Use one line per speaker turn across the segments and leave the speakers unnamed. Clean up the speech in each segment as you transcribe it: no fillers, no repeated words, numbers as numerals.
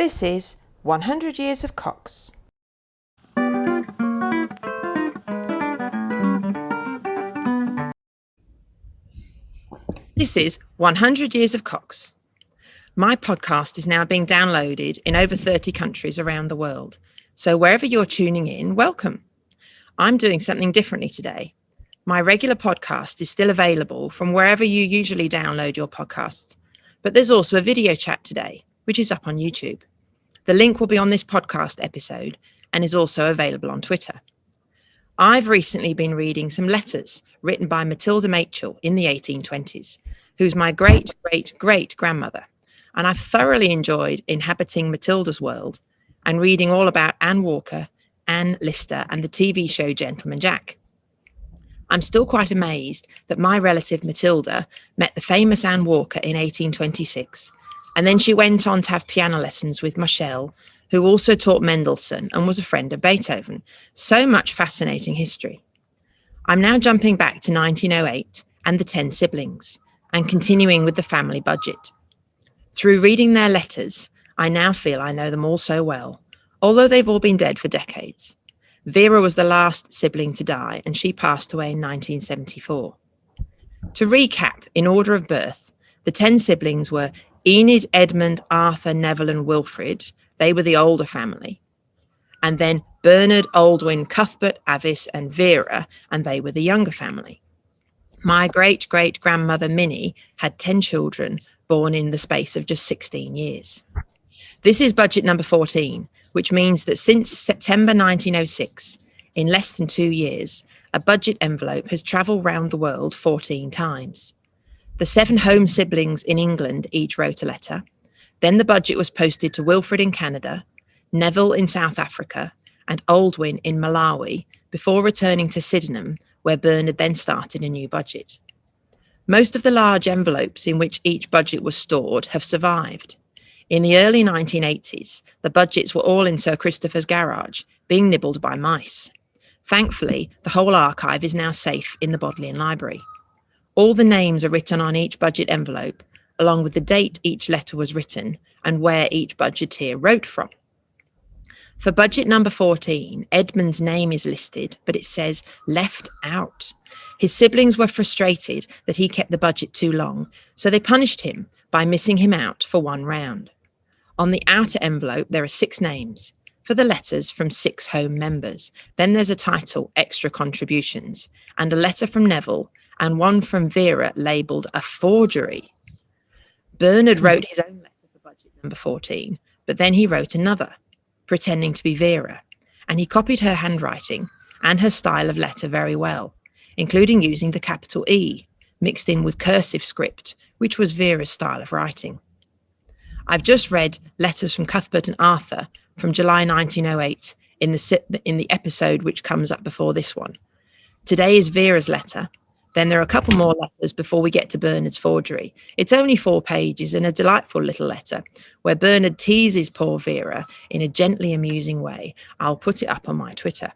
This is 100 Years of Cox. This is 100 Years of Cox. My podcast is now being downloaded in over 30 countries around the world. So wherever you're tuning in, welcome. I'm doing something differently today. My regular podcast is still available from wherever you usually download your podcasts. But there's also a video chat today, which is up on YouTube. The link will be on this podcast episode and is also available on Twitter. I've recently been reading some letters written by Matilda Machell in the 1820s, who's my great-great-great-grandmother. And I've thoroughly enjoyed inhabiting Matilda's world and reading all about Anne Walker, Anne Lister, and the TV show Gentleman Jack. I'm still quite amazed that my relative Matilda met the famous Anne Walker in 1826, and then she went on to have piano lessons with Machell, who also taught Mendelssohn and was a friend of Beethoven. So much fascinating history. I'm now jumping back to 1908 and the 10 siblings, and continuing with the family budget. Through reading their letters, I now feel I know them all so well, although they've all been dead for decades. Vera was the last sibling to die, and she passed away in 1974. To recap, in order of birth, the 10 siblings were Enid, Edmund, Arthur, Neville, and Wilfrid. They were the older family. And then Bernard, Aldwin, Cuthbert, Avis, and Vera, and they were the younger family. My great-great-grandmother Minnie had 10 children born in the space of just 16 years. This is budget number 14, which means that since September 1906, in less than 2 years, a budget envelope has travelled round the world 14 times. The 7 home siblings in England each wrote a letter. Then the budget was posted to Wilfrid in Canada, Neville in South Africa, and Aldwin in Malawi, before returning to Sydenham, where Bernard then started a new budget. Most of the large envelopes in which each budget was stored have survived. In the early 1980s, the budgets were all in Sir Christopher's garage, being nibbled by mice. Thankfully, the whole archive is now safe in the Bodleian Library. All the names are written on each budget envelope, along with the date each letter was written and where each budgeteer wrote from. For budget number 14, Edmund's name is listed, but it says left out. His siblings were frustrated that he kept the budget too long, so they punished him by missing him out for one round. On the outer envelope, there are 6 names for the letters from 6 home members. Then there's a title, Extra Contributions, and a letter from Neville, and one from Vera labelled a forgery. Bernard wrote his own letter for budget number 14, but then he wrote another, pretending to be Vera, and he copied her handwriting and her style of letter very well, including using the capital E, mixed in with cursive script, which was Vera's style of writing. I've just read letters from Cuthbert and Arthur from July 1908 in the episode which comes up before this one. Today is Vera's letter. Then there are a couple more letters before we get to Bernard's forgery. It's only 4 pages and a delightful little letter where Bernard teases poor Vera in a gently amusing way. I'll put it up on my Twitter.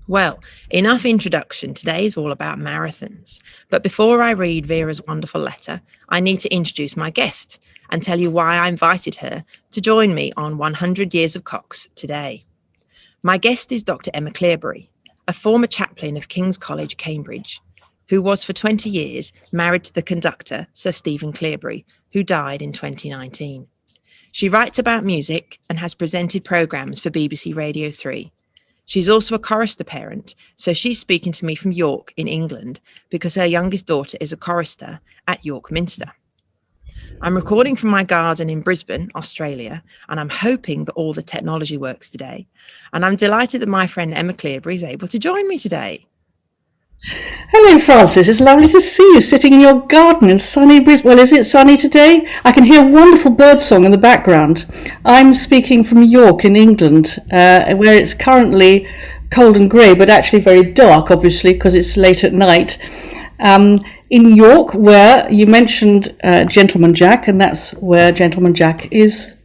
Well, enough introduction. Today is all about marathons. But before I read Vera's wonderful letter, I need to introduce my guest and tell you why I invited her to join me on 100 Years of Cox today. My guest is Dr Emma Cleobury, a former chaplain of King's College, Cambridge, who was for 20 years married to the conductor, Sir Stephen Cleobury, who died in 2019. She writes about music and has presented programmes for BBC Radio 3. She's also a chorister parent, so she's speaking to me from York in England because her youngest daughter is a chorister at York Minster. I'm recording from my garden in Brisbane, Australia, and I'm hoping that all the technology works today. And I'm delighted that my friend Emma Cleobury is able to join me today.
Hello, Francis. It's lovely to see you sitting in your garden in sunny Brisbane. Well, is it sunny today? I can hear wonderful birdsong in the background. I'm speaking from York in England, where it's currently cold and grey, but actually very dark, obviously, because it's late at night. In York, where you mentioned Gentleman Jack, and that's where Gentleman Jack is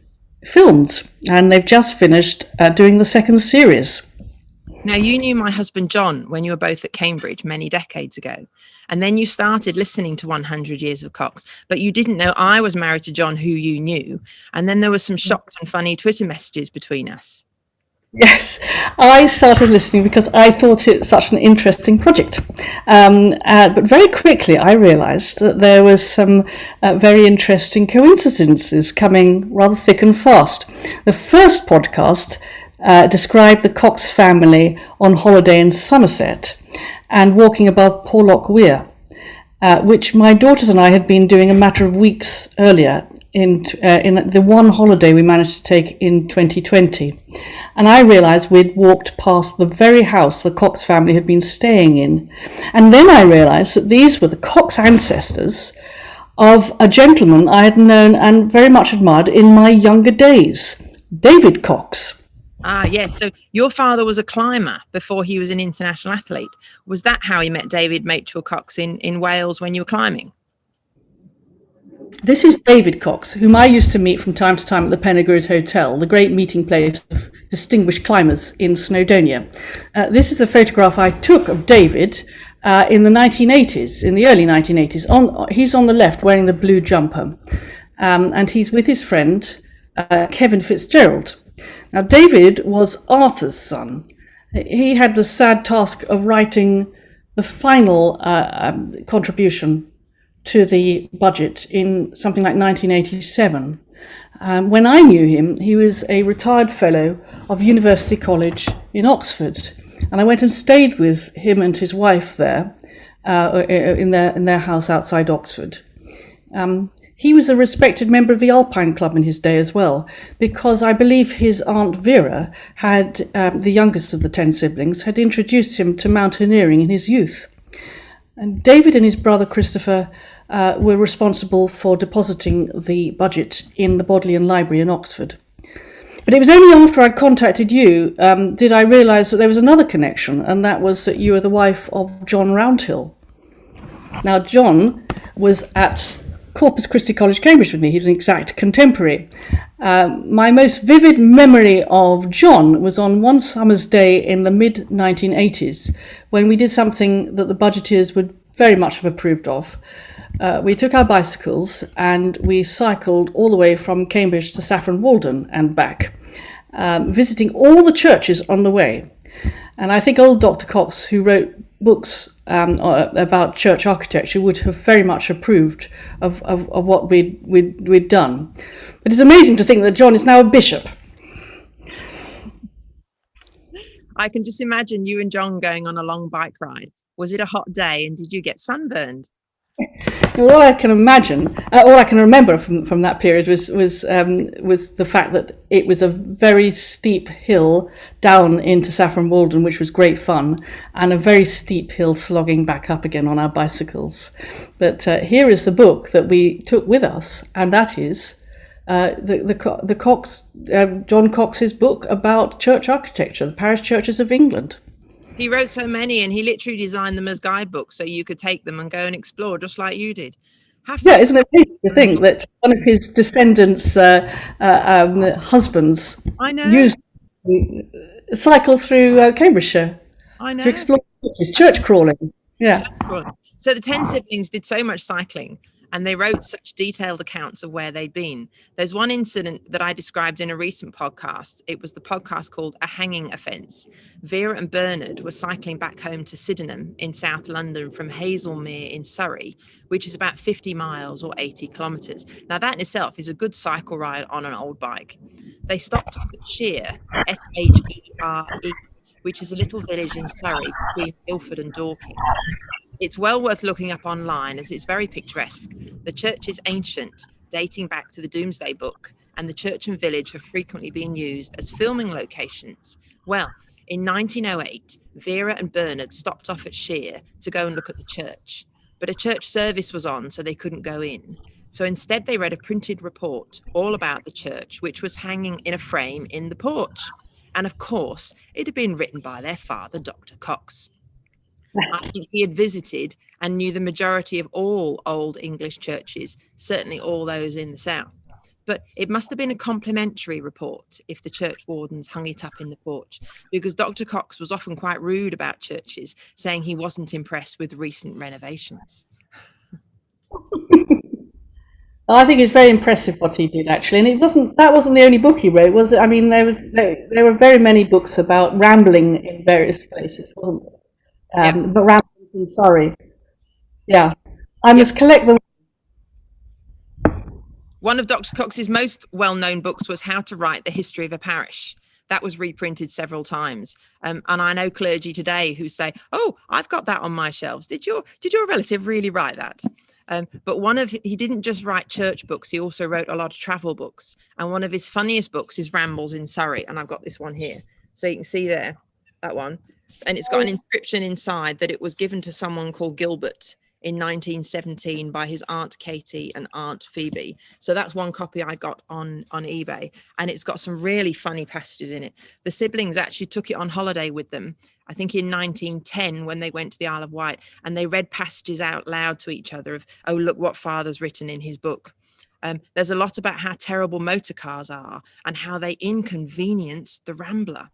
filmed. And they've just finished doing the 2nd series.
Now, you knew my husband John when you were both at Cambridge many decades ago, And then you started listening to 100 Years of Cox, but you didn't know I was married to John, who you knew. And then there was some shocked and funny Twitter messages between us.
Yes, I started listening because I thought it such an interesting project. But very quickly I realised that there was some very interesting coincidences coming rather thick and fast. The first podcast described the Cox family on holiday in Somerset and walking above Porlock Weir, which my daughters and I had been doing a matter of weeks earlier in the one holiday we managed to take in 2020. And I realised we'd walked past the very house the Cox family had been staying in. And then I realised that these were the Cox ancestors of a gentleman I had known and very much admired in my younger days, David Cox.
Ah, yes. So your father was a climber before he was an international athlete. Was that how you met David Machell Cox in Wales when you were climbing?
This is David Cox, whom I used to meet from time to time at the Pennygrove Hotel, the great meeting place of distinguished climbers in Snowdonia. This is a photograph I took of David in the 1980s, in the early 1980s. He's on the left wearing the blue jumper, and he's with his friend Kevin Fitzgerald. Now, David was Arthur's son. He had the sad task of writing the final contribution to the budget in something like 1987. When I knew him, he was a retired fellow of University College in Oxford, and I went and stayed with him and his wife there in their house outside Oxford. He was a respected member of the Alpine Club in his day as well, because I believe his aunt Vera had, the youngest of the 10 siblings, had introduced him to mountaineering in his youth. And David and his brother Christopher were responsible for depositing the budget in the Bodleian Library in Oxford. But it was only after I contacted you did I realise that there was another connection, and that was that you were the wife of John Roundhill. Now, John was at Corpus Christi College, Cambridge with me. He was an exact contemporary. My most vivid memory of John was on one summer's day in the mid-1980s when we did something that the budgeteers would very much have approved of. We took our bicycles and we cycled all the way from Cambridge to Saffron Walden and back, visiting all the churches on the way. And I think old Dr Cox, who wrote books about church architecture, would have very much approved of what we'd done. But it's amazing to think that John is now a bishop.
I can just imagine you and John going on a long bike ride. Was it a hot day and did you get sunburned?
All I can imagine, all I can remember from that period was the fact that it was a very steep hill down into Saffron Walden, which was great fun, and a very steep hill slogging back up again on our bicycles. But here is the book that we took with us, and that is the Cox, John Cox's book about church architecture, the parish churches of England.
He wrote so many, and he literally designed them as guidebooks so you could take them and go and explore just like you did.
Yeah, isn't it amazing to think that one of his descendants' husbands used to cycle through Cambridgeshire to explore church crawling. Yeah.
So the 10 siblings did so much cycling, and they wrote such detailed accounts of where they'd been. There's one incident that I described in a recent podcast. It was the podcast called A Hanging Offence. Vera and Bernard were cycling back home to Sydenham in South London from Hazelmere in Surrey, which is about 50 miles or 80 kilometres. Now that in itself is a good cycle ride on an old bike. They stopped at Shere, Shere, which is a little village in Surrey between Ilford and Dorking. It's well worth looking up online as it's very picturesque. The church is ancient, dating back to the Domesday Book, and the church and village have frequently been used as filming locations. Well, in 1908, Vera and Bernard stopped off at Shere to go and look at the church, but a church service was on, so they couldn't go in. So instead they read a printed report all about the church, which was hanging in a frame in the porch. And of course, it had been written by their father, Dr Cox. I think he had visited and knew the majority of all old English churches, certainly all those in the south. but it must have been a complimentary report if the church wardens hung it up in the porch, because Dr. Cox was often quite rude about churches, saying he wasn't impressed with recent renovations.
I think it's very impressive what he did, actually, and that wasn't the only book he wrote, was it? I mean, there were very many books about rambling in various places, wasn't there? But rambling in Surrey. Yeah, I must collect them.
One of Dr. Cox's most well-known books was How to Write the History of a Parish. That was reprinted several times. And I know clergy today who say, oh, I've got that on my shelves. Did your relative really write that? But he didn't just write church books, he also wrote a lot of travel books. And one of his funniest books is Rambles in Surrey. And I've got this one here. So you can see there, that one. And it's got an inscription inside that it was given to someone called Gilbert in 1917 by his Aunt Katie and Aunt Phoebe. So that's one copy I got on eBay, and it's got some really funny passages in it. The siblings actually took it on holiday with them, I think in 1910 when they went to the Isle of Wight, and they read passages out loud to each other of, oh, look what Father's written in his book. There's a lot about how terrible motor cars are and how they inconvenience the Rambler.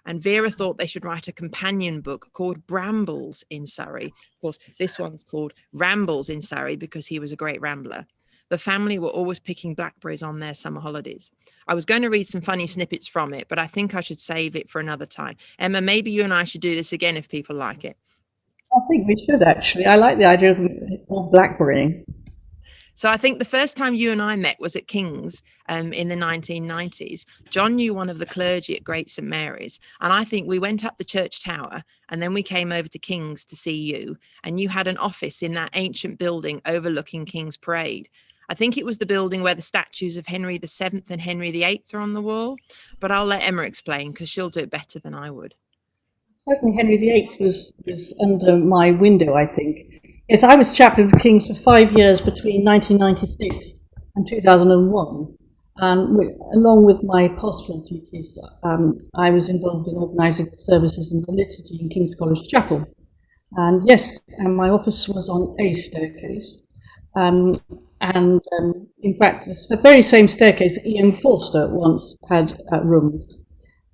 And Vera thought they should write a companion book called Brambles in Surrey. Of course, this one's called Rambles in Surrey because he was a great rambler. The family were always picking blackberries on their summer holidays. I was going to read some funny snippets from it, but I think I should save it for another time. Emma, maybe you and I should do this again if people like it.
I think we should, actually. I like the idea of blackberrying.
So I think the first time you and I met was at King's in the 1990s. John knew one of the clergy at Great St Mary's, and I think we went up the church tower and then we came over to King's to see you, and you had an office in that ancient building overlooking King's Parade. I think it was the building where the statues of Henry VII and Henry VIII are on the wall, but I'll let Emma explain because she'll do it better than I would.
Certainly Henry VIII was under my window, I think. Yes, I was chaplain for King's for 5 years between 1996 and 2001. And along with my pastoral duties, I was involved in organising services in the liturgy in King's College Chapel. And yes, and my office was on a staircase. In fact, it's the very same staircase that Ian Forster once had rooms.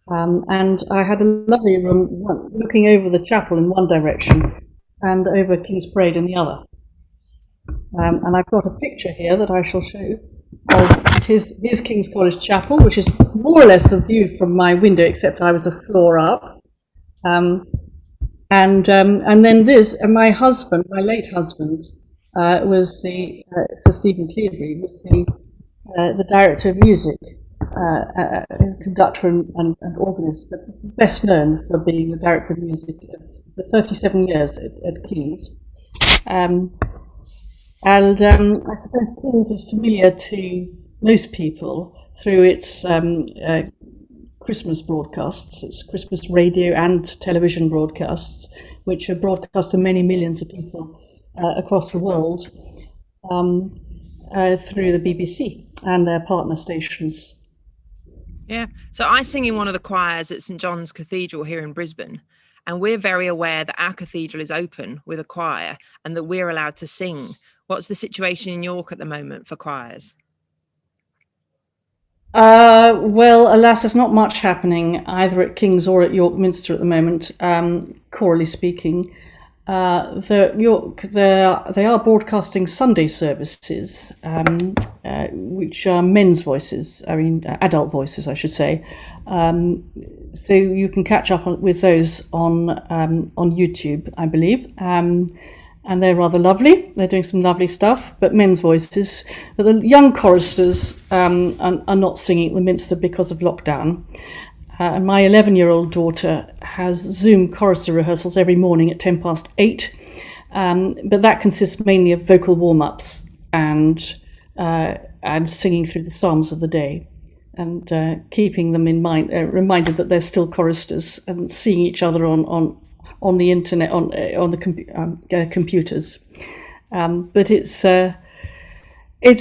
And I had a lovely room looking over the chapel in one direction and over King's Parade in the other. And I've got a picture here that I shall show of his King's College Chapel, which is more or less the view from my window, except I was a floor up. And then this, and my husband, my late husband, was Sir Stephen Cleobury, was the director of music, conductor and organist, but best known for being the director of music for 37 years at King's. I suppose King's is familiar to most people through its Christmas broadcasts, its Christmas radio and television broadcasts, which are broadcast to many millions of people across the world through the BBC and their partner stations.
Yeah, so I sing in one of the choirs at St John's Cathedral here in Brisbane, and we're very aware that our cathedral is open with a choir and that we're allowed to sing. What's the situation in York at the moment for choirs?
Well, alas, there's not much happening either at King's or at York Minster at the moment, chorally speaking. They are broadcasting Sunday services, which are men's voices, adult voices, I should say. So you can catch up with those on YouTube, I believe. And they're rather lovely. They're doing some lovely stuff, but men's voices. But the young choristers are not singing at the Minster because of lockdown. And my 11-year-old daughter has Zoom chorister rehearsals every morning at 8:10. But that consists mainly of vocal warm-ups and singing through the psalms of the day, and keeping them in mind, reminded that they're still choristers and seeing each other on the internet, on the computers. But it's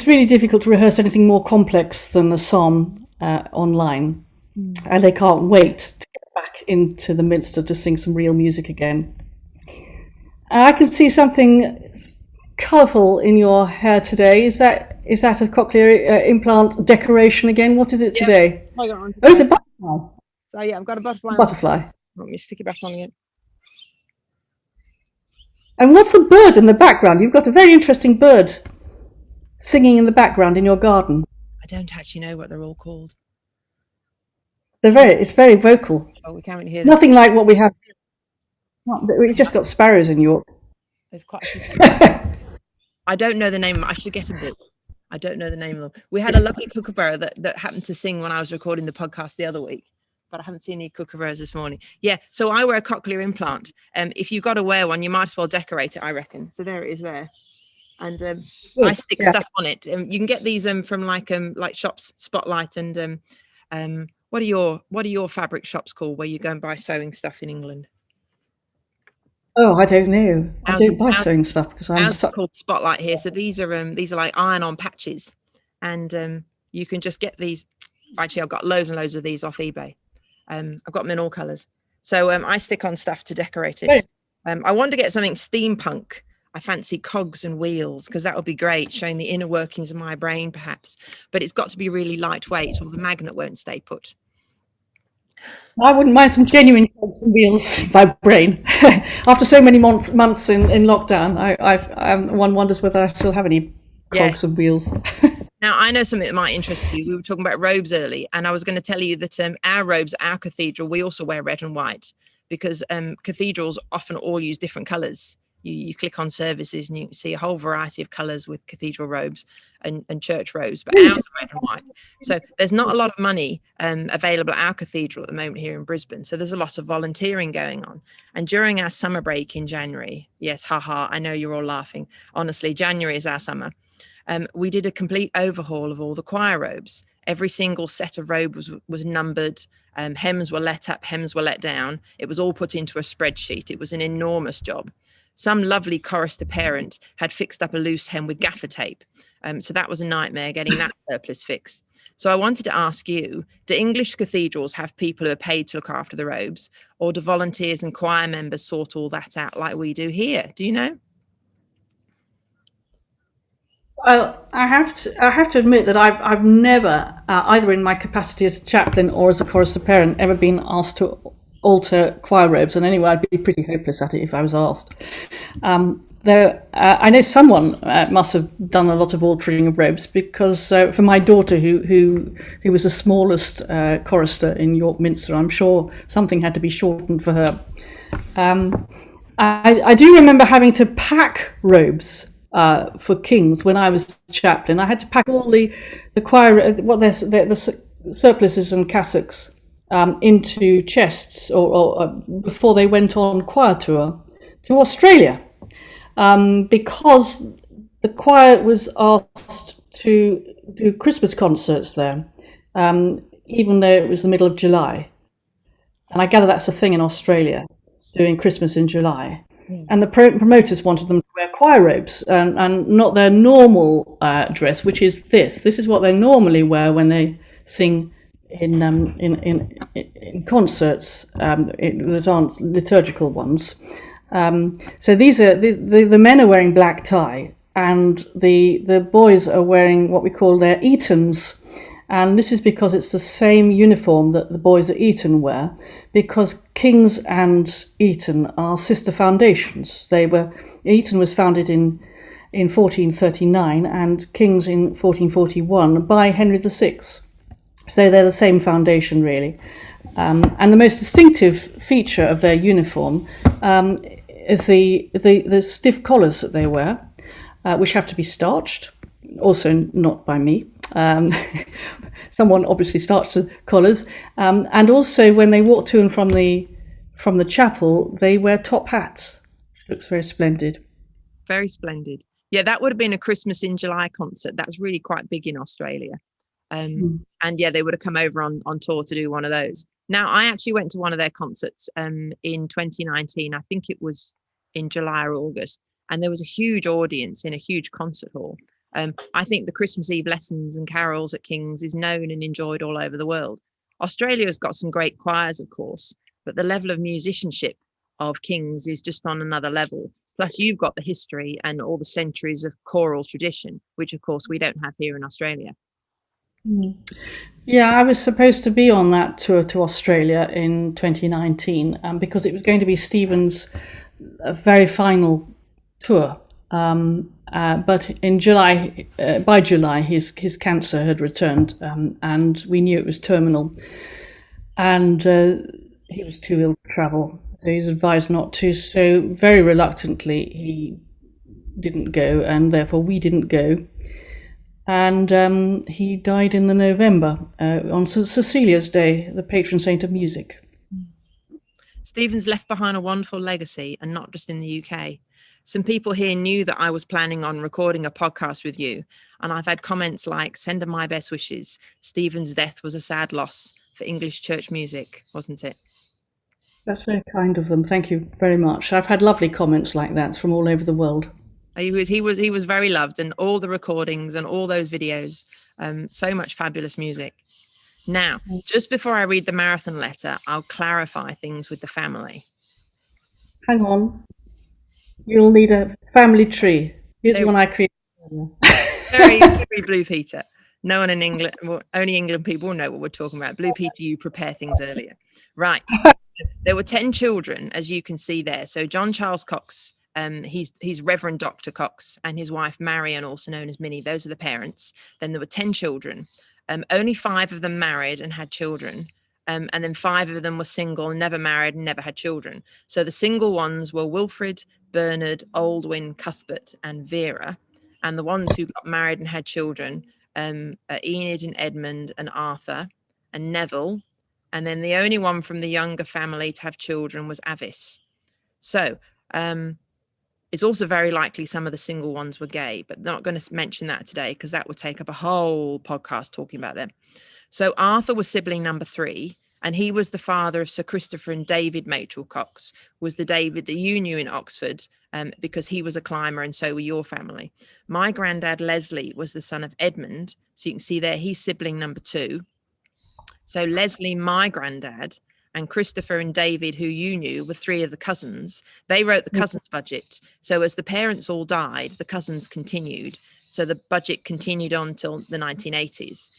really difficult to rehearse anything more complex than a psalm online. And they can't wait to get back into the Minster to sing some real music again. I can see something colourful in your hair today. Is that a cochlear implant decoration again? What is it today?
I got on
Oh, it's a butterfly.
So yeah, I've got a butterfly.
Butterfly.
Let me stick it back on again.
And what's the bird in the background? You've got a very interesting bird singing in the background in your garden.
I don't actually know what they're all called.
It's very vocal.
Oh, we can't hear them.
Nothing like what we have. We've just got sparrows in York.
There's quite a few. I don't know the name. I should get a book. I don't know the name of them. We had a lovely kookaburra that happened to sing when I was recording the podcast the other week, but I haven't seen any kookaburras this morning. Yeah, so I wear a cochlear implant. If you've got to wear one, you might as well decorate it, I reckon. So there it is there. And I stick stuff on it. You can get these from like shops, Spotlight, and what are your fabric shops called where you go and buy sewing stuff in England?
Oh, I don't know. I don't buy sewing stuff because I'm
called Spotlight here. So these are like iron-on patches, and you can just get these. Actually, I've got loads and loads of these off eBay. I've got them in all colours. So I stick on stuff to decorate it. I want to get something steampunk. I fancy cogs and wheels because that would be great, showing the inner workings of my brain, perhaps. But it's got to be really lightweight, or the magnet won't stay put.
I wouldn't mind some genuine cogs and wheels in my brain. After so many months in lockdown, one wonders whether I still have any cogs and wheels.
Now, I know something that might interest you. We were talking about robes early, and I was going to tell you that our robes, our cathedral, we also wear red and white because cathedrals often all use different colours. You click on services and you can see a whole variety of colours with cathedral robes and church robes, but ours are red and white. So there's not a lot of money available at our cathedral at the moment here in Brisbane. So there's a lot of volunteering going on. And during our summer break in January, yes, haha, I know you're all laughing. Honestly, January is our summer. We did a complete overhaul of all the choir robes. Every single set of robes was numbered. Hems were let up, hems were let down. It was all put into a spreadsheet. It was an enormous job. Some lovely chorister parent had fixed up a loose hem with gaffer tape. So that was a nightmare getting that surplus fixed. So I wanted to ask you, do English cathedrals have people who are paid to look after the robes, or do volunteers and choir members sort all that out like we do here? Do you know?
Well, I have to admit that I've never, either in my capacity as a chaplain or as a chorister parent, ever been asked to alter choir robes, and anyway, I'd be pretty hopeless at it if I was asked. Though I know someone must have done a lot of altering of robes, because for my daughter, who was the smallest chorister in York Minster, I'm sure something had to be shortened for her. I do remember having to pack robes for kings when I was chaplain. I had to pack all the choir, the surplices and cassocks into chests or before they went on choir tour to Australia, because the choir was asked to do Christmas concerts there, even though it was the middle of July. And I gather that's a thing in Australia, doing Christmas in July. And the promoters wanted them to wear choir robes and not their normal dress, which is this. This is what they normally wear when they sing in concerts that aren't liturgical ones. So these are the men are wearing black tie, and the boys are wearing what we call their Etons. And this is because it's the same uniform that the boys at Eton wear, because King's and Eton are sister foundations. Eton was founded in 1439 and King's in 1441 by Henry VI. So they're the same foundation, really. And the most distinctive feature of their uniform is the stiff collars that they wear, which have to be starched, also not by me. Someone obviously starched the collars. And also when they walk to and from the chapel, they wear top hats, which looks very splendid.
Very splendid. Yeah, that would have been a Christmas in July concert. That's really quite big in Australia. And yeah, they would have come over on tour to do one of those. Now, I actually went to one of their concerts in 2019. I think it was in July or August. And there was a huge audience in a huge concert hall. I think the Christmas Eve lessons and carols at King's is known and enjoyed all over the world. Australia has got some great choirs, of course, but the level of musicianship of King's is just on another level. Plus, you've got the history and all the centuries of choral tradition, which, of course, we don't have here in Australia.
Yeah, I was supposed to be on that tour to Australia in 2019 because it was going to be Stephen's very final tour. But in July, by July, his cancer had returned, and we knew it was terminal, and he was too ill to travel. So he was advised not to. So very reluctantly, he didn't go, and therefore we didn't go. And he died in the November on Cecilia's Day, the patron saint of music.
Stephen's left behind a wonderful legacy, and not just in the UK. Some people here knew that I was planning on recording a podcast with you, and I've had comments like, "Send her my best wishes. Stephen's death was a sad loss for English church music, wasn't it?"
That's very kind of them. Thank you very much. I've had lovely comments like that from all over the world.
He was very loved, and all the recordings and all those videos, so much fabulous music. Now, just before I read the marathon letter, I'll clarify things with the family.
Hang on. You'll need a family tree. Here's one I created.
Very, very Blue Peter. No one in England, well, only England people will know what we're talking about. Blue Peter, you prepare things earlier. Right. There were 10 children, as you can see there. So John Charles Cox, he's Reverend Dr. Cox, and his wife Marion, also known as Minnie. Those are the parents. Then there were 10 children. Only 5 of them married and had children. And then 5 of them were single, never married, and never had children. So the single ones were Wilfred, Bernard, Aldwyn, Cuthbert, and Vera. And the ones who got married and had children are Enid and Edmund and Arthur and Neville. And then the only one from the younger family to have children was Avis. So it's also very likely some of the single ones were gay, but not going to mention that today because that would take up a whole podcast talking about them. So Arthur was sibling number 3, and he was the father of Sir Christopher and David Machell Cox, was the David that you knew in Oxford, because he was a climber and so were your family. My granddad, Leslie, was the son of Edmund. So you can see there, he's sibling number 2. So Leslie, my granddad, and Christopher and David, who you knew, were 3 of the cousins. They wrote the cousins' budget. So as the parents all died, the cousins continued. So the budget continued on till the 1980s.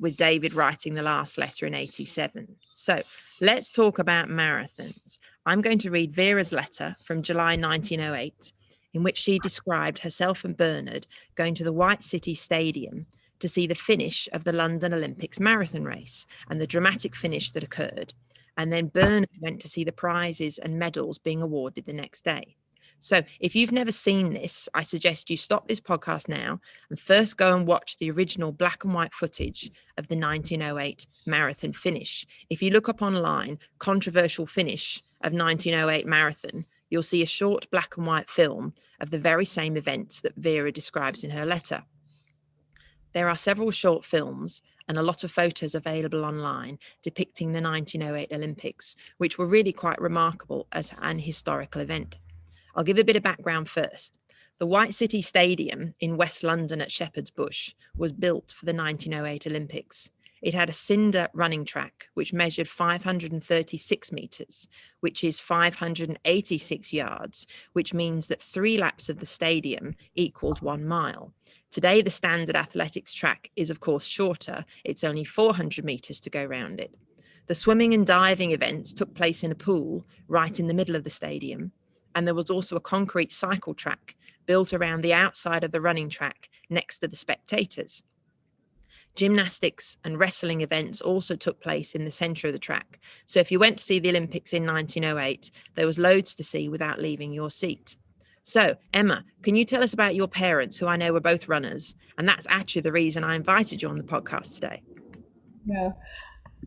With David writing the last letter in 87. So let's talk about marathons. I'm going to read Vera's letter from July 1908, in which she described herself and Bernard going to the White City Stadium to see the finish of the London Olympics marathon race and the dramatic finish that occurred. And then Bernard went to see the prizes and medals being awarded the next day. So if you've never seen this, I suggest you stop this podcast now and first go and watch the original black and white footage of the 1908 marathon finish. If you look up online, controversial finish of 1908 marathon, you'll see a short black and white film of the very same events that Vera describes in her letter. There are several short films and a lot of photos available online depicting the 1908 Olympics, which were really quite remarkable as an historical event. I'll give a bit of background first. The White City Stadium in West London at Shepherd's Bush was built for the 1908 Olympics. It had a cinder running track, which measured 536 metres, which is 586 yards, which means that 3 laps of the stadium equaled 1 mile. Today, the standard athletics track is, of course, shorter. It's only 400 metres to go round it. The swimming and diving events took place in a pool right in the middle of the stadium. And there was also a concrete cycle track built around the outside of the running track next to the spectators. Gymnastics and wrestling events also took place in the centre of the track. So if you went to see the Olympics in 1908, there was loads to see without leaving your seat. So, Emma, can you tell us about your parents, who I know were both runners? And that's actually the reason I invited you on the podcast today.
Yeah.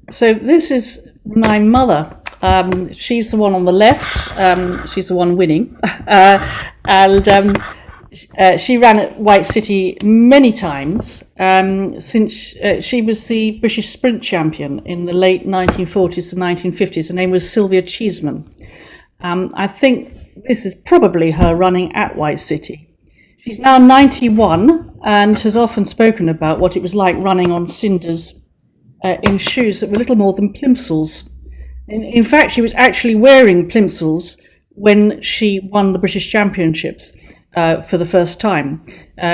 So this is my mother. She's the one on the left. She's the one winning. And she ran at White City many times since she was the British sprint champion in the late 1940s to 1950s. Her name was Sylvia Cheeseman. I think this is probably her running at White City. She's now 91 and has often spoken about what it was like running on cinders in shoes that were little more than plimsolls. In fact, she was actually wearing plimsolls when she won the British Championships for the first time.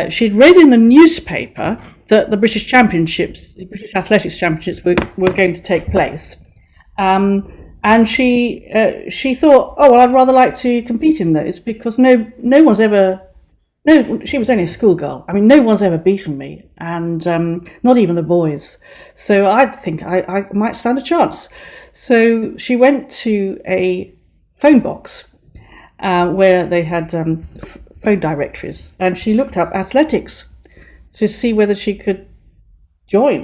She'd read in the newspaper that the British Championships, the British Athletics Championships, were going to take place. And she thought, oh, well, I'd rather like to compete in those, because no one's ever... No, she was only a schoolgirl. I mean, no one's ever beaten me, and not even the boys. So I think I might stand a chance. So she went to a phone box where they had phone directories, and she looked up athletics to see whether she could join,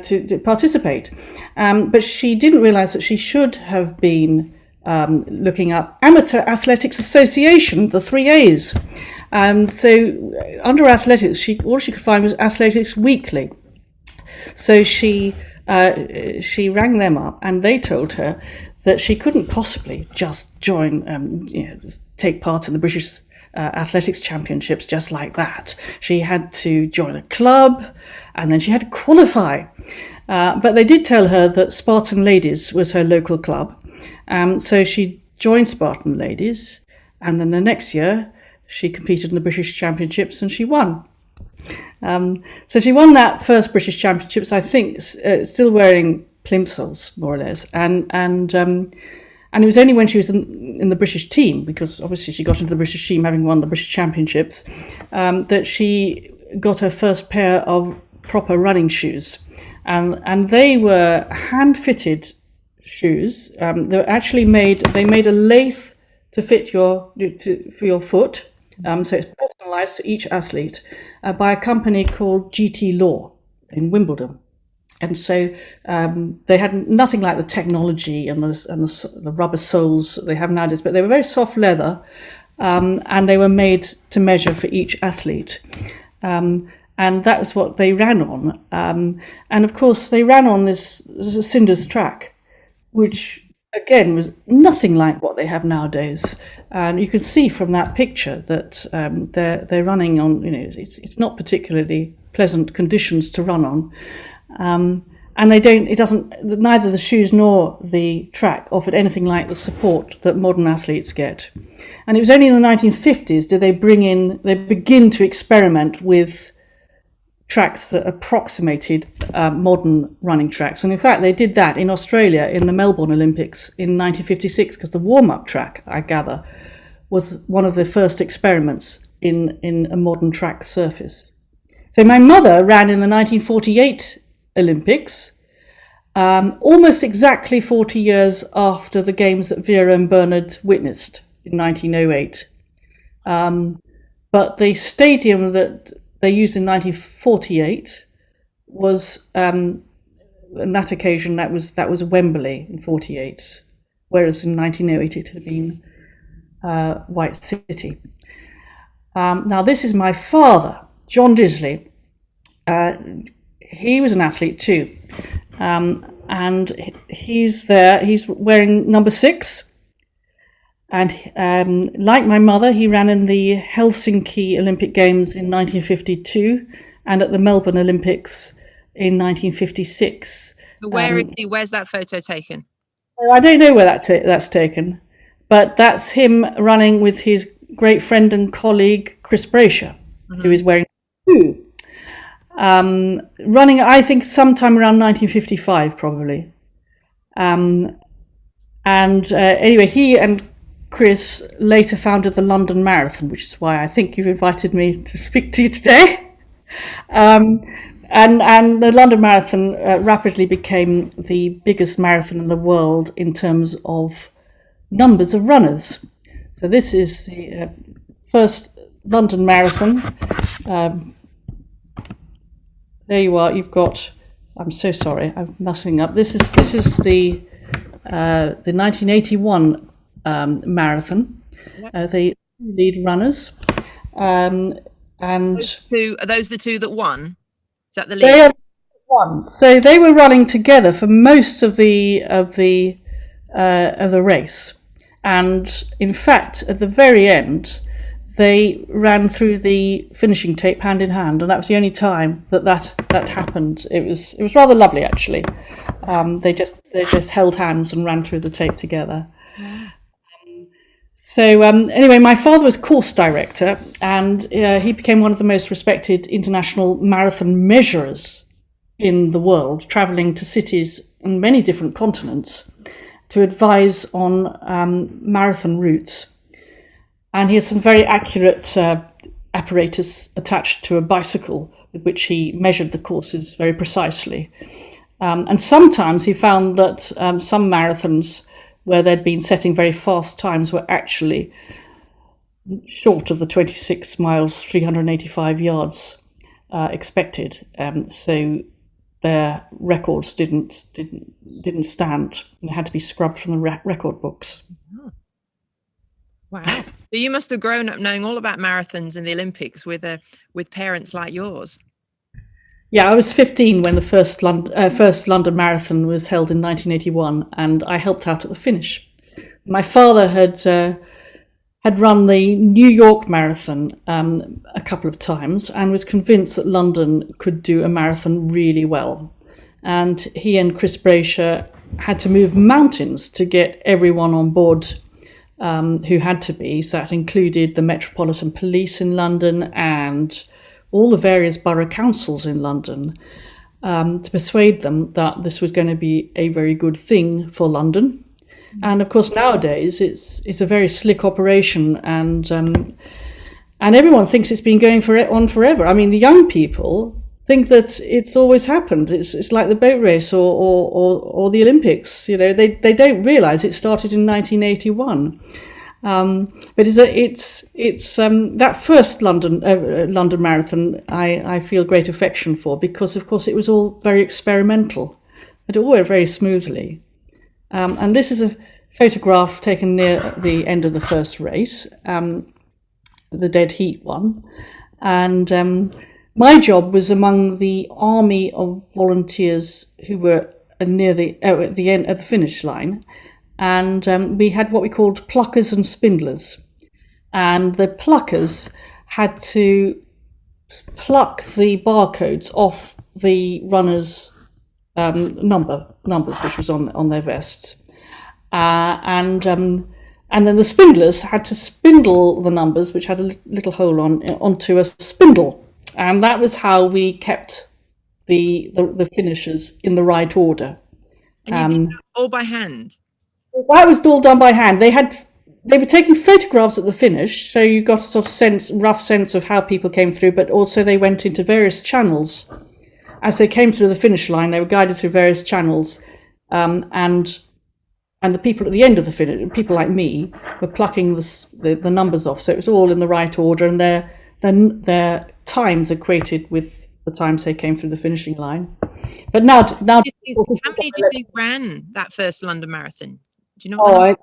to participate. But she didn't realise that she should have been looking up Amateur Athletics Association, the 3As. So under athletics, all she could find was Athletics Weekly. So she rang them up, and they told her that she couldn't possibly just join, just take part in the British Athletics Championships just like that. She had to join a club, and then she had to qualify. But they did tell her that Spartan Ladies was her local club. So she joined Spartan Ladies, and then the next year she competed in the British Championships, and she won. So she won that first British Championships, I think, still wearing plimsolls, more or less. And it was only when she was in the British team, because obviously she got into the British team having won the British Championships, that she got her first pair of proper running shoes. And they were hand-fitted shoes. They were actually they made a lathe to fit for your foot. So it's personalised to each athlete by a company called GT Law in Wimbledon. And so they had nothing like the technology and the rubber soles they have nowadays, but they were very soft leather, and they were made to measure for each athlete. And that was what they ran on. And of course, they ran on this cinders track, which again was nothing like what they have nowadays. And you can see from that picture that they're running on, it's not particularly pleasant conditions to run on. And neither the shoes nor the track offered anything like the support that modern athletes get. And it was only in the 1950s did they begin to experiment with tracks that approximated modern running tracks. And in fact, they did that in Australia in the Melbourne Olympics in 1956, because the warm-up track, I gather, was one of the first experiments in a modern track surface. So my mother ran in the 1948 Olympics, almost exactly 40 years after the games that Vera and Bernard witnessed in 1908. But the stadium that they used in 1948 was, on that occasion, that was Wembley in 48, whereas in 1908 it had been White City. Now this is my father, John Disley. He was an athlete too, and he's there. He's wearing number 6, and like my mother, he ran in the Helsinki Olympic Games in 1952 and at the Melbourne Olympics in 1956.
So where is he? Where's that photo taken?
I don't know where that's taken, but that's him running with his great friend and colleague Chris Brasher, who is wearing 2. Running, I think, sometime around 1955, probably. Anyway, he and Chris later founded the London Marathon, which is why I think you've invited me to speak to you today. And the London Marathon rapidly became the biggest marathon in the world in terms of numbers of runners. So this is the first London Marathon. There you are. You've got. I'm so sorry. I'm messing up. This is the 1981 marathon. The lead runners, and
are those the 2 that won? Is that the lead?
They won. So they were running together for most of the race, and in fact, at the very end, they ran through the finishing tape hand in hand, and that was the only time that happened. It was rather lovely, actually. They just held hands and ran through the tape together. So anyway, my father was course director, and he became one of the most respected international marathon measurers in the world, traveling to cities on many different continents to advise on marathon routes. And he had some very accurate apparatus attached to a bicycle with which he measured the courses very precisely. And sometimes he found that some marathons where they'd been setting very fast times were actually short of the 26 miles, 385 yards expected. So their records didn't stand and had to be scrubbed from the record books.
Oh. Wow! So you must have grown up knowing all about marathons and the Olympics with parents like yours.
Yeah, I was 15 when the first London Marathon was held in 1981, and I helped out at the finish. My father had run the New York Marathon a couple of times and was convinced that London could do a marathon really well. And he and Chris Brasher had to move mountains to get everyone on board who had to be. So that included the Metropolitan Police in London and all the various borough councils in London to persuade them that this was going to be a very good thing for London. And of course, nowadays it's a very slick operation, and everyone thinks it's been going on forever. I mean, the young people think that it's always happened. It's like the boat race or the Olympics. You know, they don't realise it started in 1981. But it's that first London Marathon I feel great affection for, because of course it was all very experimental. It all went very smoothly. And this is a photograph taken near the end of the first race, the dead heat one. And my job was among the army of volunteers who were near at the finish line. And we had what we called pluckers and spindlers. And the pluckers had to pluck the barcodes off the runners' numbers, which was on their vests. And then the spindlers had to spindle the numbers, which had a little hole onto a spindle. And that was how we kept the finishers in the right order.
And you did that all by hand?
That was all done by hand. They were taking photographs at the finish, so you got a sort of rough sense of how people came through, but also they went into various channels. As they came through the finish line, they were guided through various channels, and the people at the end of the finish, people like me, were plucking the numbers off, so it was all in the right order, and their times equated with the times they came through the finishing line. But now,
how many do you think ran that first London Marathon? Do you know?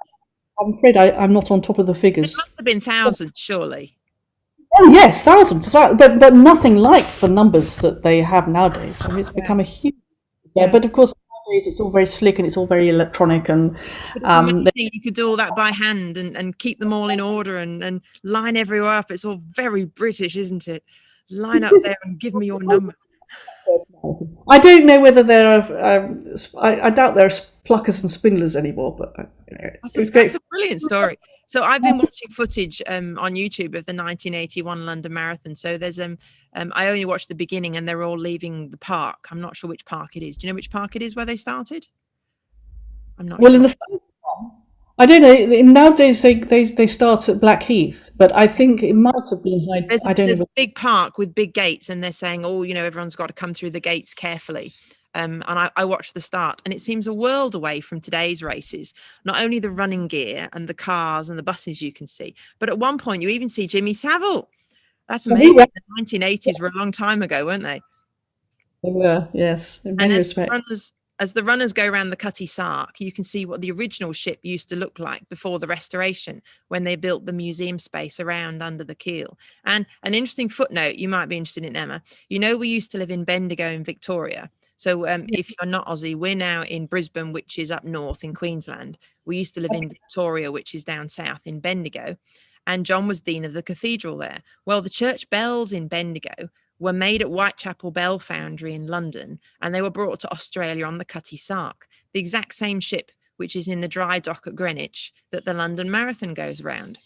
I'm afraid I'm not on top of the figures.
It must have been thousands, surely.
Oh yes, thousands, but nothing like the numbers that they have nowadays. I mean, it's become a huge. Yeah, but of course nowadays it's all very slick and it's all very electronic, and
you could do all that by hand and keep them all in order and line everywhere up. It's all very British, isn't it? Line up there and give me your number.
I don't know whether there are. I doubt there are pluckers and spindlers anymore, but it was great.
That's a brilliant story. So I've been watching footage on YouTube of the 1981 London Marathon. So there's I only watched the beginning, and they're all leaving the park. I'm not sure which park it is. Do you know which park it is where they started? I'm not. Well, sure.
In the first one, I don't know. Nowadays they start at Blackheath, but I think it might have been Hyde.
There's a big park with big gates, and they're saying, "Oh, everyone's got to come through the gates carefully." And I watched the start, and it seems a world away from today's races. Not only the running gear and the cars and the buses you can see, but at one point you even see Jimmy Savile. That's amazing. The 1980s were a long time ago, weren't they?
They were, yes. In many respects.
As the runners go around the Cutty Sark, you can see what the original ship used to look like before the restoration, when they built the museum space around under the keel. And an interesting footnote you might be interested in, Emma. We used to live in Bendigo in Victoria. So if you're not Aussie, we're now in Brisbane, which is up north in Queensland. We used to live in Victoria, which is down south in Bendigo. And John was dean of the cathedral there. Well, the church bells in Bendigo were made at Whitechapel Foundry in London, and they were brought to Australia on the Cutty Sark. The exact same ship which is in the dry dock at Greenwich, that the London Marathon goes around.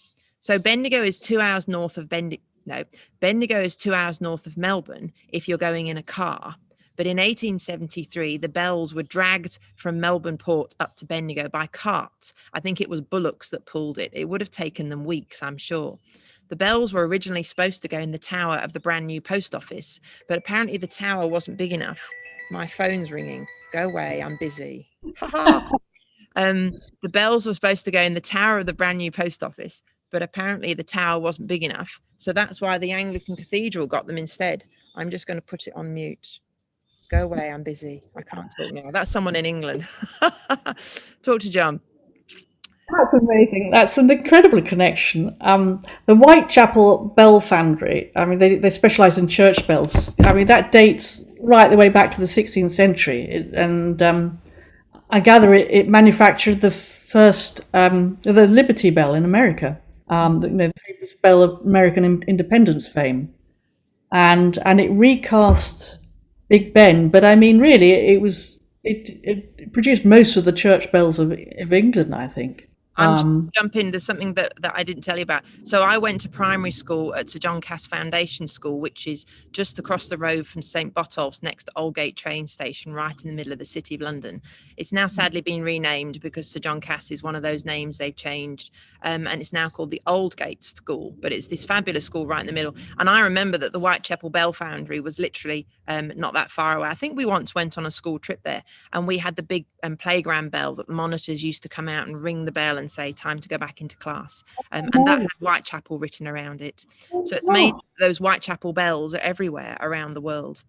So Bendigo is 2 hours north of Bendigo is 2 hours north of Melbourne if you're going in a car. But in 1873, the bells were dragged from Melbourne Port up to Bendigo by cart. I think it was bullocks that pulled it. It would have taken them weeks, I'm sure. The bells were originally supposed to go in the tower of the brand new post office, but apparently the tower wasn't big enough. My phone's ringing. Go away, I'm busy. The bells were supposed to go in the tower of the brand new post office, but apparently the tower wasn't big enough. So that's why the Anglican Cathedral got them instead. I'm just going to put it on mute. Go away, I'm busy. I can't talk now. That's someone in England. Talk to John.
That's amazing. That's an incredible connection. The Whitechapel bell foundry, I mean, they specialise in church bells. I mean, that dates right the way back to the 16th century. I gather it manufactured the first, the Liberty Bell in America, the famous bell of American independence fame. And it recast Big Ben, but I mean, really, it produced most of the church bells of England, I think.
I'm jump in. There's something that I didn't tell you about. So I went to primary school at Sir John Cass Foundation School, which is just across the road from St Botolph's, next to Aldgate train station, right in the middle of the city of London. It's now sadly been renamed because Sir John Cass is one of those names they've changed, and it's now called the Aldgate School. But it's this fabulous school right in the middle. And I remember that the Whitechapel Bell Foundry was literally not that far away. I think we once went on a school trip there, and we had the big playground bell that the monitors used to come out and ring the bell and say time to go back into class, and that had Whitechapel written around it. So it's amazing those Whitechapel bells are everywhere around the world.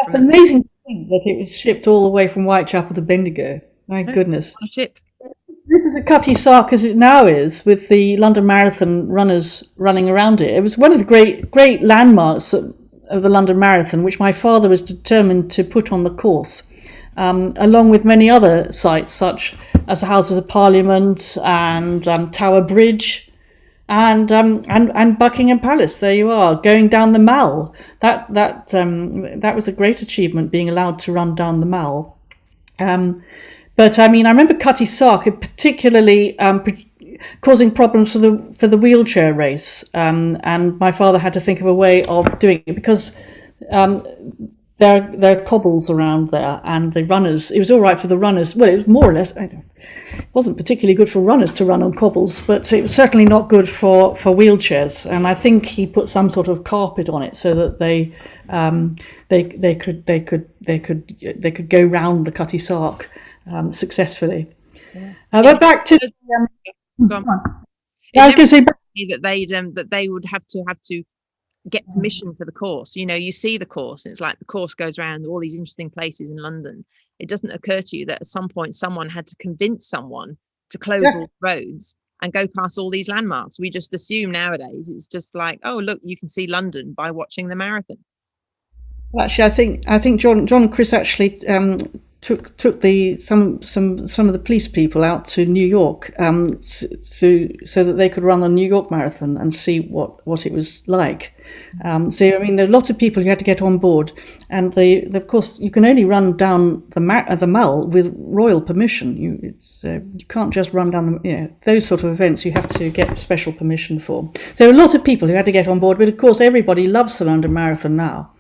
That's amazing to think that it was shipped all the way from Whitechapel to Bendigo. My goodness.
Ship.
This is a Cutty Sark as it now is, with the London Marathon runners running around it. It was one of the great landmarks of the London Marathon, which my father was determined to put on the course, along with many other sites such as the Houses of Parliament and Tower Bridge and Buckingham Palace. There you are, going down the Mall. That was a great achievement, being allowed to run down the Mall. But I mean, I remember Cutty Sark particularly causing problems for the wheelchair race, and my father had to think of a way of doing it because there are cobbles around there, and the runners. It was all right for the runners. Well, it was more or less. It wasn't particularly good for runners to run on cobbles, but it was certainly not good for wheelchairs. And I think he put some sort of carpet on it so that they could go round the Cutty Sark successfully.
Yeah.
But back to.
I was going to say that they would have to get permission for the course. You know, you see the course, and it's like the course goes around all these interesting places in London. It doesn't occur to you that at some point someone had to convince someone to close all the roads and go past all these landmarks. We just assume nowadays it's just like, oh look, you can see London by watching the marathon.
Actually, I think John and Chris actually took some of the police people out to New York so that they could run the New York Marathon and see what it was like. So I mean, there are lots of people who had to get on board, and of course you can only run down the Mall with royal permission. You can't just run down those sort of events. You have to get special permission for. So there are lots of people who had to get on board, but of course everybody loves the London Marathon now.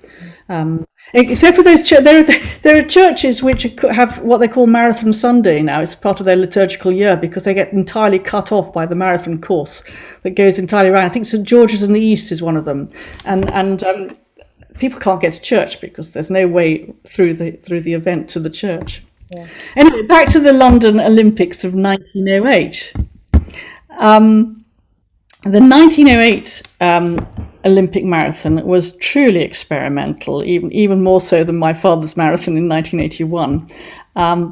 Except for those there are churches which have what they call Marathon Sunday now. It's part of their liturgical year because they get entirely cut off by the marathon course that goes entirely around. I think St George's in the East is one of them, and people can't get to church because there's no way through the event to the church. Yeah. Anyway, back to the London Olympics of 1908. The 1908 Olympic marathon was truly experimental, even more so than my father's marathon in 1981,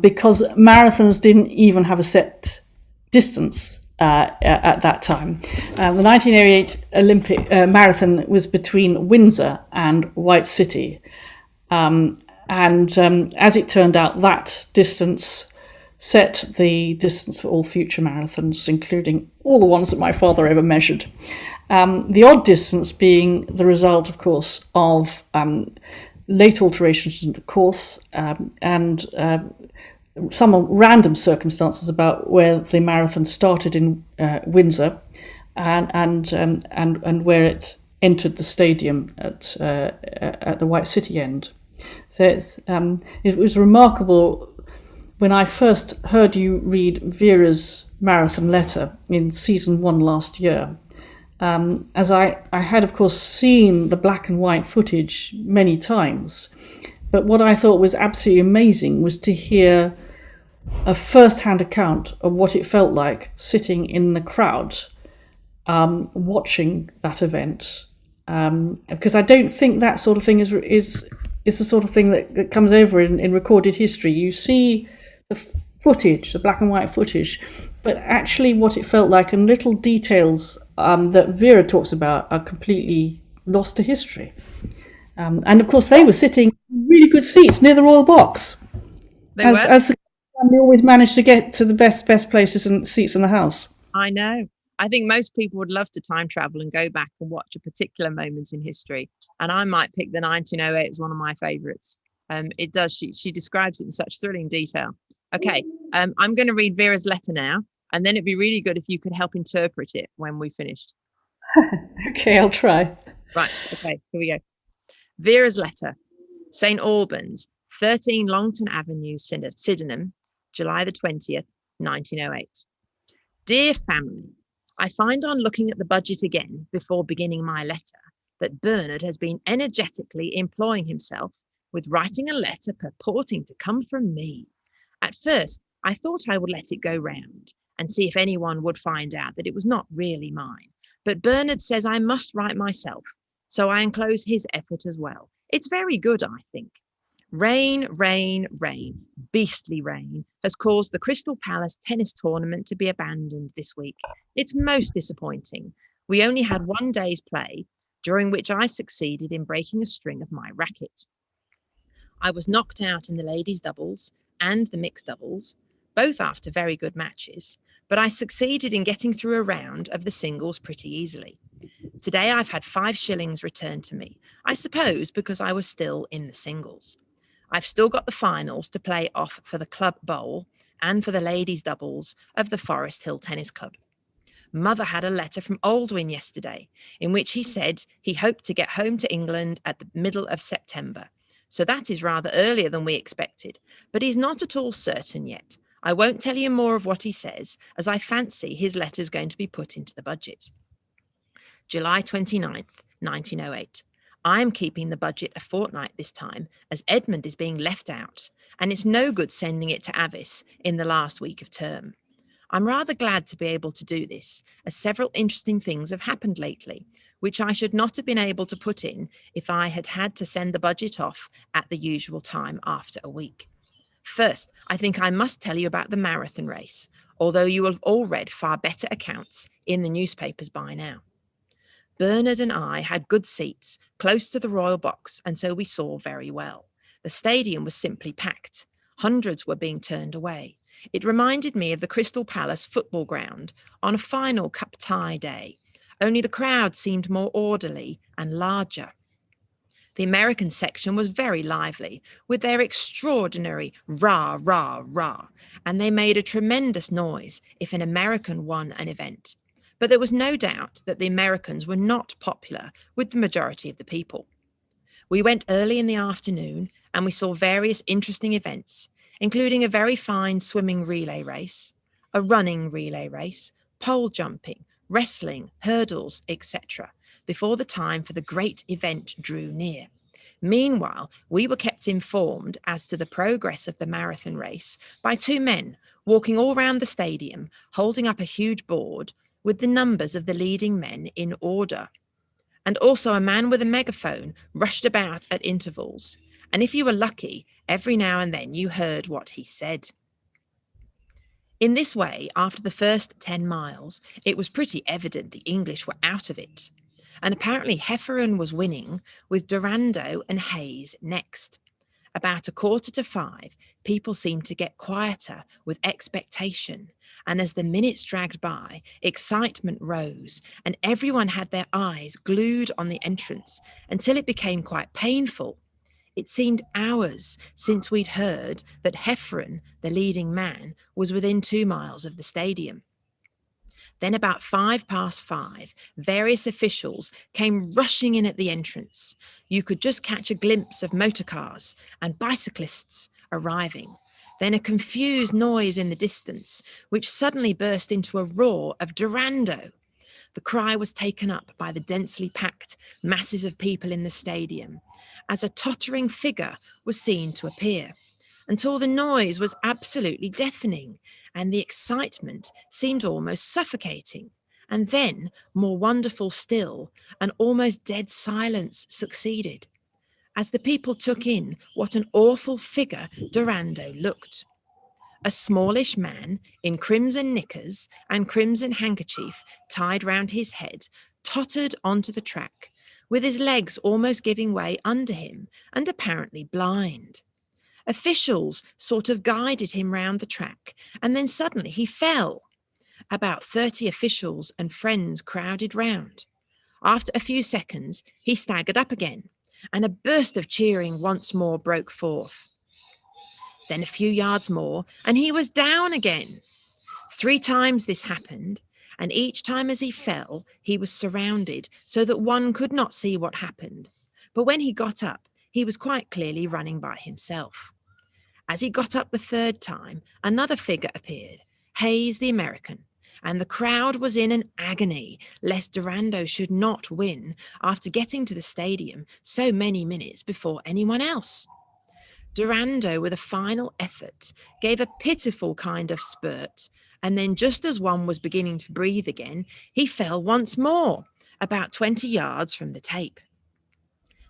because marathons didn't even have a set distance at that time. The 1908 Olympic marathon was between Windsor and White City, and as it turned out, that distance set the distance for all future marathons, including all the ones that my father ever measured. The odd distance being the result, of course, of late alterations in the course and some random circumstances about where the marathon started in Windsor, and where it entered the stadium at the White City end. So it was remarkable when I first heard you read Vera's marathon letter in season 1 last year. As I had, of course, seen the black and white footage many times, but what I thought was absolutely amazing was to hear a first-hand account of what it felt like sitting in the crowd watching that event, because I don't think that sort of thing is the sort of thing that comes over in recorded history. You see the footage, the black and white footage, but actually what it felt like and little details that Vera talks about are completely lost to history. And of course they were sitting in really good seats near the royal box. As the family always managed to get to the best places and seats in the house.
I know. I think most people would love to time travel and go back and watch a particular moment in history. And I might pick the 1908 as one of my favourites. It does. She describes it in such thrilling detail. Okay, I'm going to read Vera's letter now, and then it'd be really good if you could help interpret it when we finished.
Okay, I'll try.
Right, okay, here we go. Vera's letter, St Albans, 13 Longton Avenue, Sydenham, July the 20th, 1908. Dear family, I find on looking at the budget again before beginning my letter that Bernard has been energetically employing himself with writing a letter purporting to come from me. At first, I thought I would let it go round and see if anyone would find out that it was not really mine. But Bernard says I must write myself, so I enclose his effort as well. It's very good, I think. Rain, rain, rain, beastly rain has caused the Crystal Palace tennis tournament to be abandoned this week. It's most disappointing. We only had 1 day's play, during which I succeeded in breaking a string of my racket. I was knocked out in the ladies' doubles and the mixed doubles, both after very good matches, but I succeeded in getting through a round of the singles pretty easily. Today I've had 5 shillings returned to me, I suppose because I was still in the singles. I've still got the finals to play off for the club bowl and for the ladies' doubles of the Forest Hill Tennis Club. Mother had a letter from Aldwyn yesterday in which he said he hoped to get home to England at the middle of September. So that is rather earlier than we expected, but he's not at all certain yet. I won't tell you more of what he says, as I fancy his letter's going to be put into the budget. July 29th, 1908. I am keeping the budget a fortnight this time, as Edmund is being left out, and it's no good sending it to Avis in the last week of term. I'm rather glad to be able to do this, as several interesting things have happened lately, which I should not have been able to put in if I had had to send the budget off at the usual time after a week. First, I think I must tell you about the marathon race, although you have all read far better accounts in the newspapers by now. Bernard and I had good seats close to the royal box, and so we saw very well. The stadium was simply packed. Hundreds were being turned away. It reminded me of the Crystal Palace football ground on a final cup tie day, only the crowd seemed more orderly and larger. The American section was very lively, with their extraordinary rah, rah, rah, and they made a tremendous noise if an American won an event. But there was no doubt that the Americans were not popular with the majority of the people. We went early in the afternoon and we saw various interesting events, including a very fine swimming relay race, a running relay race, pole jumping, wrestling, hurdles, etc., before the time for the great event drew near. Meanwhile, we were kept informed as to the progress of the marathon race by 2 men walking all round the stadium, holding up a huge board with the numbers of the leading men in order. And also a man with a megaphone rushed about at intervals, and if you were lucky, every now and then you heard what he said. In this way, after the first 10 miles, it was pretty evident the English were out of it, and apparently Hefferon was winning, with Durando and Hayes next. About 4:45, people seemed to get quieter with expectation, and as the minutes dragged by, excitement rose, and everyone had their eyes glued on the entrance until it became quite painful. It seemed hours since we'd heard that Heffron, the leading man, was within 2 miles of the stadium. Then about 5:05, various officials came rushing in at the entrance. You could just catch a glimpse of motor cars and bicyclists arriving. Then a confused noise in the distance, which suddenly burst into a roar of Durando. The cry was taken up by the densely packed masses of people in the stadium, as a tottering figure was seen to appear, until the noise was absolutely deafening and the excitement seemed almost suffocating. And then, more wonderful still, an almost dead silence succeeded, as the people took in what an awful figure Durando looked. A smallish man in crimson knickers and crimson handkerchief tied round his head tottered onto the track, with his legs almost giving way under him and apparently blind. Officials sort of guided him round the track, and then suddenly he fell. About 30 officials and friends crowded round. After a few seconds, he staggered up again, and a burst of cheering once more broke forth. Then a few yards more, and he was down again. 3 times this happened, and each time as he fell, he was surrounded so that one could not see what happened. But when he got up, he was quite clearly running by himself. As he got up the 3rd time, another figure appeared, Hayes the American, and the crowd was in an agony lest Durando should not win after getting to the stadium so many minutes before anyone else. Durando, with a final effort, gave a pitiful kind of spurt, and then just as one was beginning to breathe again, he fell once more, about 20 yards from the tape.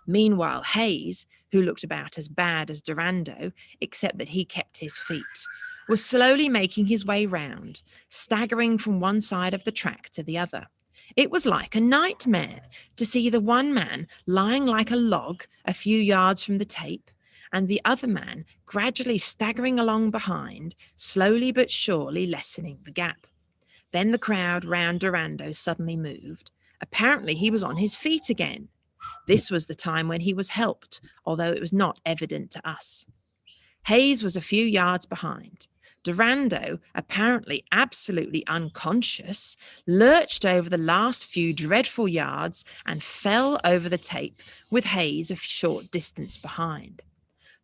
Meanwhile, Hayes, who looked about as bad as Durando, except that he kept his feet, was slowly making his way round, staggering from one side of the track to the other. It was like a nightmare to see the one man lying like a log a few yards from the tape, and the other man gradually staggering along behind, slowly but surely lessening the gap. Then the crowd round Durando suddenly moved. Apparently he was on his feet again. This was the time when he was helped, although it was not evident to us. Hayes was a few yards behind. Durando, apparently absolutely unconscious, lurched over the last few dreadful yards and fell over the tape, with Hayes a short distance behind.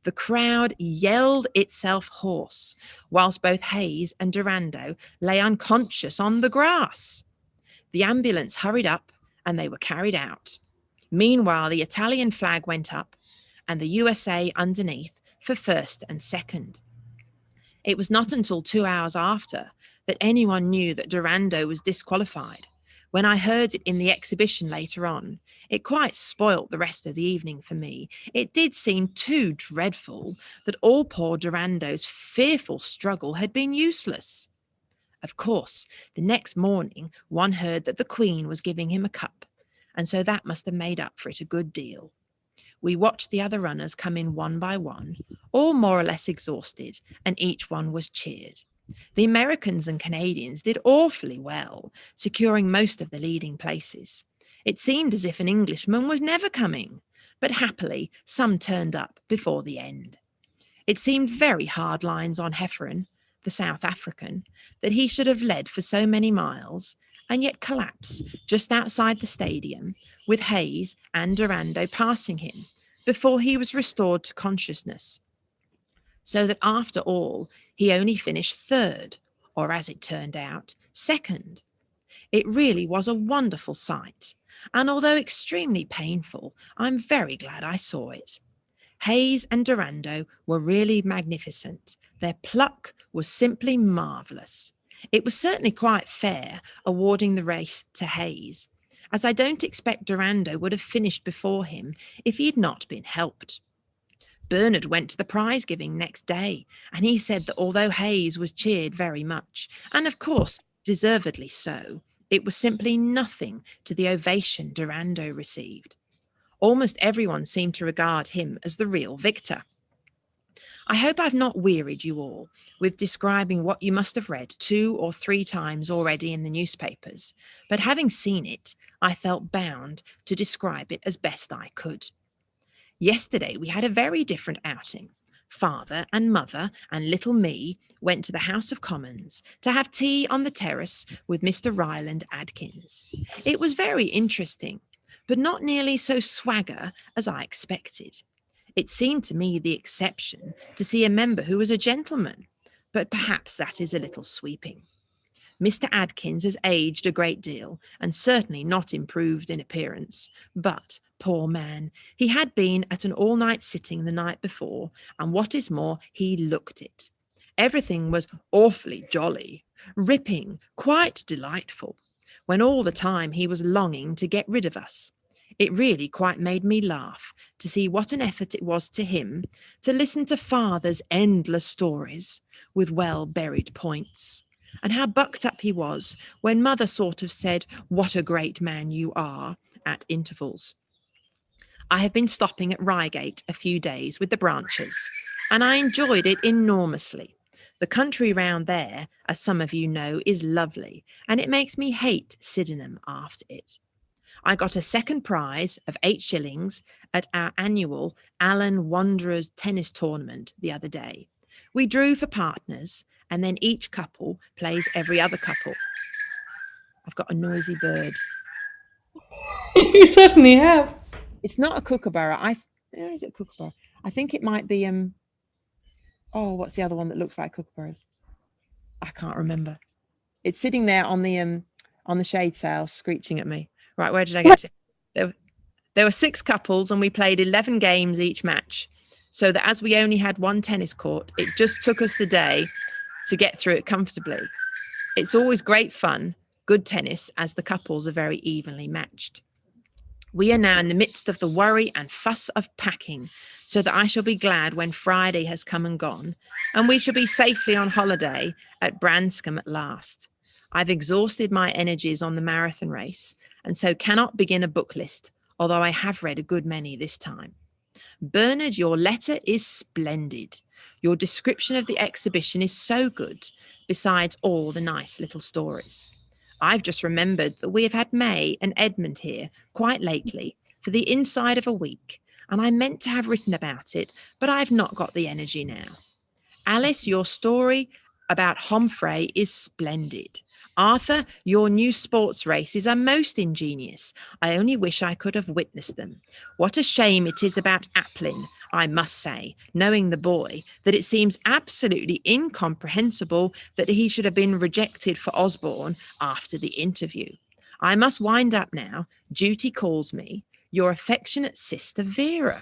The crowd yelled itself hoarse, whilst both Hayes and Durando lay unconscious on the grass. The ambulance hurried up and they were carried out. Meanwhile, the Italian flag went up and the USA underneath for 1st and 2nd. It was not until 2 hours after that anyone knew that Durando was disqualified. When I heard it in the exhibition later on, it quite spoilt the rest of the evening for me. It did seem too dreadful that all poor Durando's fearful struggle had been useless. Of course, the next morning one heard that the Queen was giving him a cup, and so that must have made up for it a good deal. We watched the other runners come in one by one, all more or less exhausted, and each one was cheered. The Americans and Canadians did awfully well, securing most of the leading places. It seemed as if an Englishman was never coming, but happily some turned up before the end. It seemed very hard lines on Heffron, the South African, that he should have led for so many miles and yet collapse just outside the stadium, with Hayes and Durando passing him before he was restored to consciousness. So that after all, he only finished 3rd, or as it turned out, 2nd. It really was a wonderful sight, and although extremely painful, I'm very glad I saw it. Hayes and Durando were really magnificent. Their pluck was simply marvellous. It was certainly quite fair awarding the race to Hayes, as I don't expect Durando would have finished before him if he had not been helped. Bernard went to the prize giving next day, and he said that although Hayes was cheered very much, and of course deservedly so, it was simply nothing to the ovation Durando received. Almost everyone seemed to regard him as the real victor. I hope I've not wearied you all with describing what you must have read 2 or 3 times already in the newspapers, but having seen it, I felt bound to describe it as best I could. Yesterday we had a very different outing. Father and mother and little me went to the House of Commons to have tea on the terrace with Mr. Ryland Adkins. It was very interesting, but not nearly so swagger as I expected. It seemed to me the exception to see a member who was a gentleman, but perhaps that is a little sweeping. Mr. Adkins has aged a great deal and certainly not improved in appearance, but, poor man, he had been at an all-night sitting the night before, and what is more, he looked it. Everything was awfully jolly, ripping, quite delightful, when all the time he was longing to get rid of us. It really quite made me laugh to see what an effort it was to him to listen to father's endless stories with well-buried points, and how bucked up he was when mother sort of said, "What a great man you are," at intervals. I have been stopping at Reigate a few days with the Branches, and I enjoyed it enormously. The country round there, as some of you know, is lovely, and it makes me hate Sydenham after it. I got a second prize of 8 shillings at our annual Allen Wanderers tennis tournament the other day. We drew for partners, and then each couple plays every other couple. I've got a noisy bird.
You certainly have.
It's not a kookaburra. Is it a kookaburra? I think it might be what's the other one that looks like kookaburras? I can't remember. It's sitting there on the shade sail screeching at me. Right, where did I get to? There were 6 couples and we played 11 games each match, so that as we only had one tennis court, it just took us the day to get through it comfortably. It's always great fun, good tennis, as the couples are very evenly matched. We are now in the midst of the worry and fuss of packing, so that I shall be glad when Friday has come and gone, and we shall be safely on holiday at Branscombe at last. I've exhausted my energies on the marathon race, and so cannot begin a book list, although I have read a good many this time. Bernard, your letter is splendid. Your description of the exhibition is so good, besides all the nice little stories. I've just remembered that we have had May and Edmund here quite lately for the inside of a week, and I meant to have written about it, but I've not got the energy now. Alice, your story about Homfray is splendid. Arthur, your new sports races are most ingenious. I only wish I could have witnessed them. What a shame it is about Applin, I must say, knowing the boy, that it seems absolutely incomprehensible that he should have been rejected for Osborne after the interview. I must wind up now. Duty calls me. Your affectionate sister, Vera.